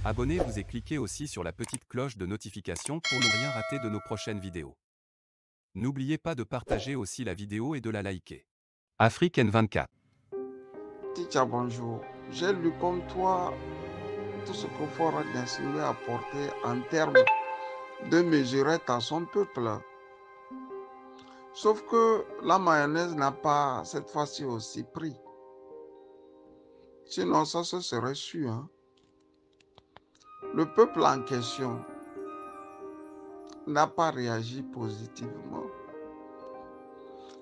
Abonnez-vous et cliquez aussi sur la petite cloche de notification pour ne rien rater de nos prochaines vidéos. N'oubliez pas de partager aussi la vidéo et de la liker. Afrique N24. Ticha, bonjour. J'ai lu comme toi tout ce que Faure Gnassingbé a apporté en termes de mesurette à son peuple. Sauf que la mayonnaise n'a pas cette fois-ci aussi pris. Sinon, ça se serait su. Le peuple en question n'a pas réagi positivement.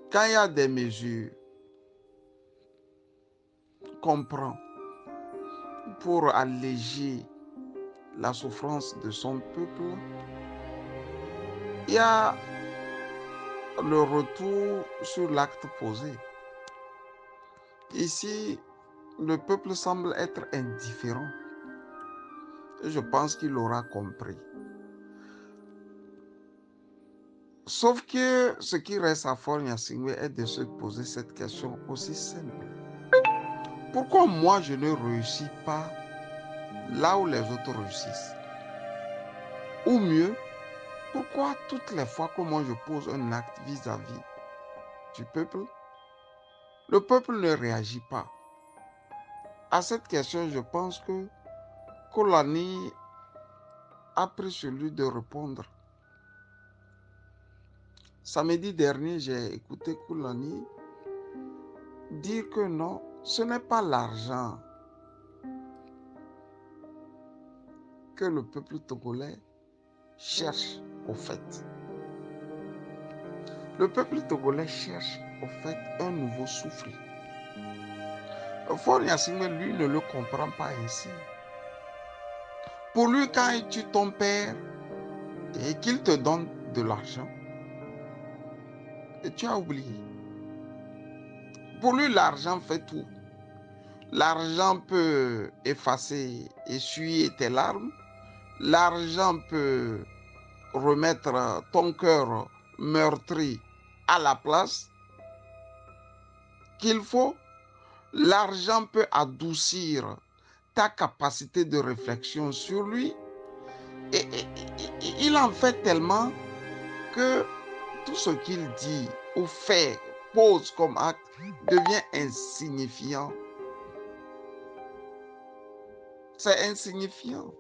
Quand il y a des mesures qu'on prend pour alléger la souffrance de son peuple, il y a le retour sur l'acte posé. Ici, le peuple semble être indifférent. Et je pense qu'il aura compris. Sauf que ce qui reste à Faure Gnassingbé est de se poser cette question aussi simple. Pourquoi moi je ne réussis pas là où les autres réussissent? Ou mieux, pourquoi toutes les fois que moi je pose un acte vis-à-vis du peuple, le peuple ne réagit pas? À cette question, je pense que Kolani a pris sur lui de répondre. Samedi dernier, j'ai écouté Kolani dire que non, ce n'est pas l'argent que le peuple togolais cherche au fait. Le peuple togolais cherche au fait un nouveau souffle. Faure Gnassingbé, lui, ne le comprend pas ainsi. Pour lui, quand il tue ton père et qu'il te donne de l'argent, et tu as oublié. Pour lui, l'argent fait tout. L'argent peut effacer, essuyer tes larmes. L'argent peut remettre ton cœur meurtri à la place qu'il faut. L'argent peut adoucir ta capacité de réflexion sur lui. Et il en fait tellement que tout ce qu'il dit ou fait, pose comme acte, devient insignifiant. C'est insignifiant.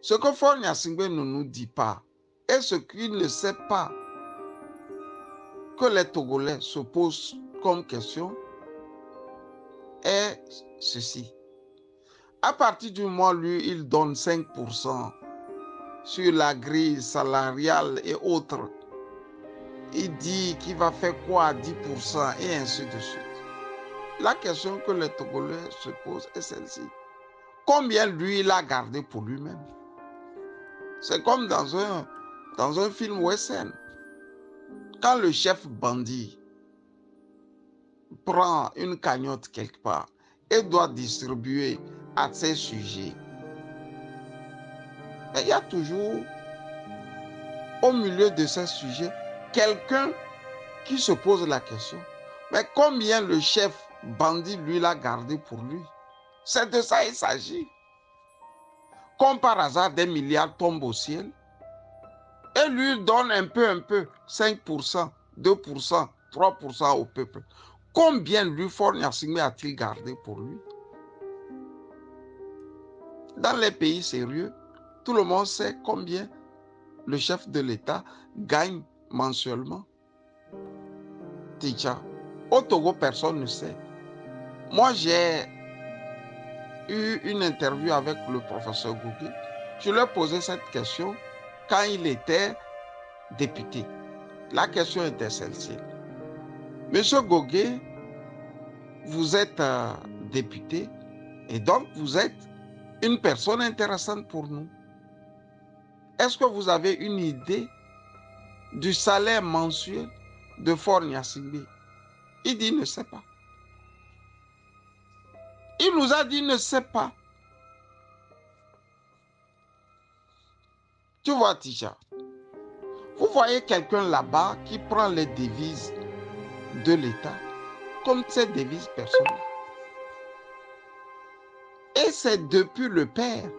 Ce que Faure Gnassingbé ne nous dit pas, et ce qu'il ne sait pas que les Togolais se posent comme question, est ceci. À partir du moment où lui, il donne 5% sur la grille salariale et autres, il dit qu'il va faire quoi à 10% et ainsi de suite. La question que les Togolais se posent est celle-ci. Combien lui, il a gardé pour lui-même? C'est comme dans un film western. Quand le chef bandit prend une cagnotte quelque part et doit distribuer à ses sujets, il y a toujours au milieu de ces sujets quelqu'un qui se pose la question. Mais combien le chef bandit, lui, l'a gardé pour lui? C'est de ça il s'agit. Comme par hasard, des milliards tombent au ciel et lui donne un peu, 5%, 2%, 3% au peuple. Combien lui, Faure Gnassingbé, a-t-il gardé pour lui? Dans les pays sérieux, tout le monde sait combien le chef de l'État gagne mensuellement. Ticha, au Togo, personne ne sait. Moi, j'ai eu une interview avec le professeur Gogué. Je lui ai posé cette question quand il était député. La question était celle-ci. Monsieur Gogué, vous êtes député et donc vous êtes une personne intéressante pour nous. Est-ce que vous avez une idée du salaire mensuel de Faure Gnassingbé? Il dit, il ne sait pas. Il nous a dit, il ne sait pas. Tu vois, Ticha, vous voyez quelqu'un là-bas qui prend les devises de l'État comme ses devises personnelles. Et c'est depuis le père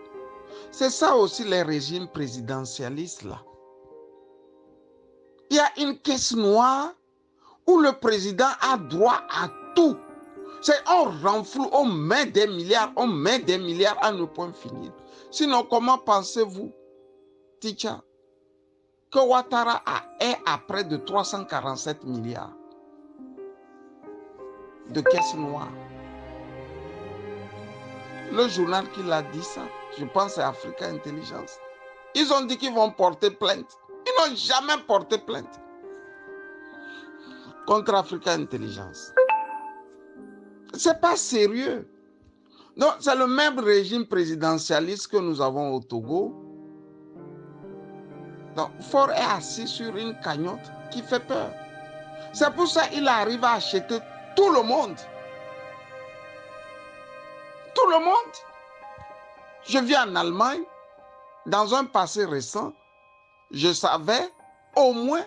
C'est ça aussi les régimes présidentialistes là. Il y a une caisse noire où le président a droit à tout. C'est on renfloue, on met des milliards à ne point finir. Sinon, comment pensez-vous, Ticha, que Ouattara est à près de 347 milliards de caisse noire? Le journal qui l'a dit ça, je pense c'est Africa Intelligence. Ils ont dit qu'ils vont porter plainte. Ils n'ont jamais porté plainte contre Africa Intelligence. C'est pas sérieux. Donc, c'est le même régime présidentialiste que nous avons au Togo. Donc, Faure est assis sur une cagnotte qui fait peur. C'est pour ça qu'il arrive à acheter tout le monde. Tout le monde. Je vis en Allemagne. Dans un passé récent, je savais au moins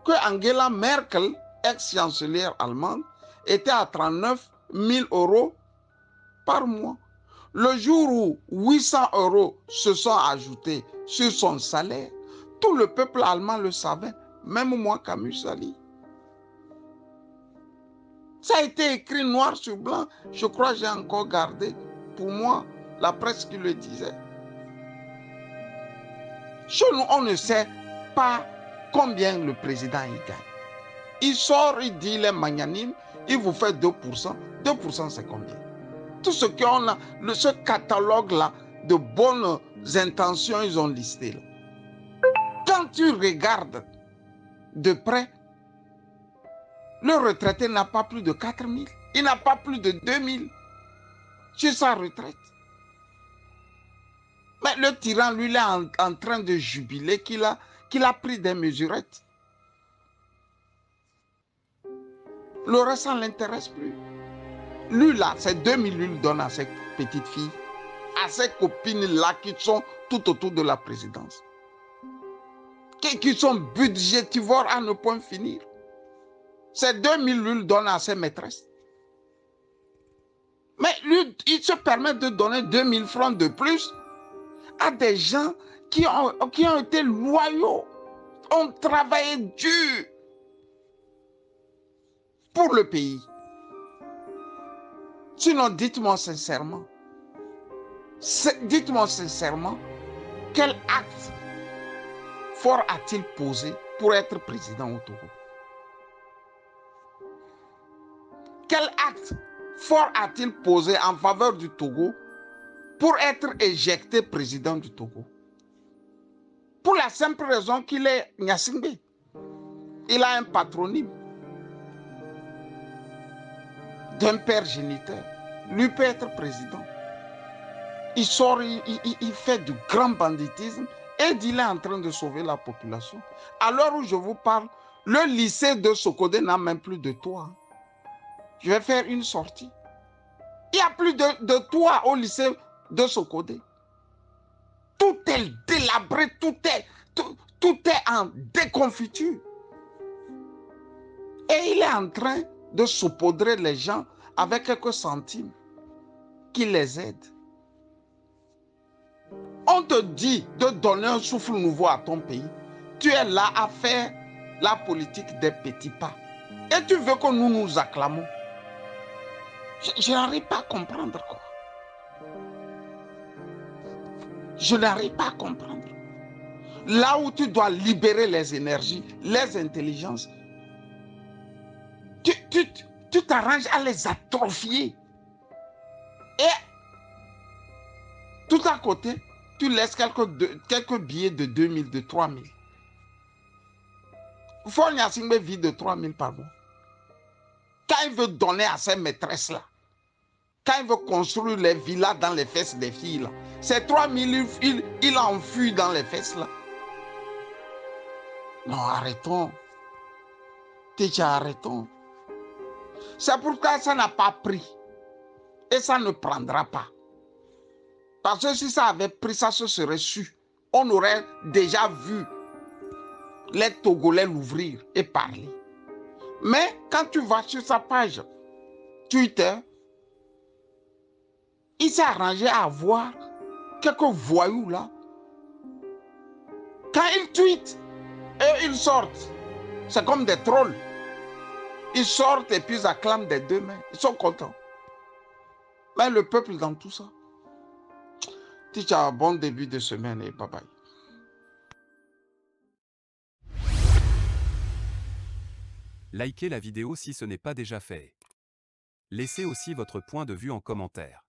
que Angela Merkel, ex-chancelière allemande, était à 39 000 € par mois. Le jour où 800 € se sont ajoutés sur son salaire, tout le peuple allemand le savait, même moi, Camus Sali. Ça a été écrit noir sur blanc. Je crois que j'ai encore gardé pour moi la presse qui le disait. Chez nous, on ne sait pas combien le président y gagne. Il sort, il dit, il est magnanime, il vous fait 2%. 2%, c'est combien? Tout ce qu'on a, ce catalogue-là de bonnes intentions, ils ont listé là. Quand tu regardes de près, le retraité n'a pas plus de 4 000. Il n'a pas plus de 2 000 sur sa retraite. Mais le tyran, lui, il est en train de jubiler qu'il a pris des mesurettes. Le reste, ça ne l'intéresse plus. Lui, là, c'est 2 000 lui donne à ses petites filles, à ses copines-là qui sont tout autour de la présidence. Qui sont budgétivores à ne point finir. C'est 2 000 lui donne à ses maîtresses. Mais lui, il se permet de donner 2 000 francs de plus à des gens qui ont été loyaux, ont travaillé dur pour le pays. Sinon, dites-moi sincèrement, quel acte fort a-t-il posé pour être président au Togo? Quel acte fort a-t-il posé en faveur du Togo pour être éjecté président du Togo? Pour la simple raison qu'il est Gnassingbé. Il a un patronyme d'un père géniteur. Lui peut être président. Il sort, il fait du grand banditisme et il est en train de sauver la population. À l'heure où je vous parle, le lycée de Sokodé n'a même plus de toit. Je vais faire une sortie. Il n'y a plus de toit au lycée de Sokodé. Tout est délabré, tout est en déconfiture. Et il est en train de saupoudrer les gens avec quelques centimes qui les aident. On te dit de donner un souffle nouveau à ton pays. Tu es là à faire la politique des petits pas. Et tu veux que nous nous acclamons. Je n'arrive pas à comprendre quoi. Je n'arrive pas à comprendre. Là où tu dois libérer les énergies, les intelligences, tu t'arranges à les atrophier. Et tout à côté, tu laisses quelques billets de 2 000, de 3 000. Faure Gnassingbé vit de 3 000 par mois. Quand il veut donner à ces maîtresses-là, quand il veut construire les villas dans les fesses des filles, là, ces 3 000, il enfuit dans les fesses là. Non, arrêtons. Déjà, arrêtons. C'est pourquoi ça n'a pas pris. Et ça ne prendra pas. Parce que si ça avait pris, ça se serait su. On aurait déjà vu les Togolais l'ouvrir et parler. Mais quand tu vas sur sa page Twitter, il s'est arrangé à avoir quelques voyous là, quand ils tweetent et ils sortent, c'est comme des trolls. Ils sortent et puis ils acclament des deux mains. Ils sont contents. Mais le peuple dans tout ça. Teacher, bon début de semaine et bye bye. Likez la vidéo si ce n'est pas déjà fait. Laissez aussi votre point de vue en commentaire.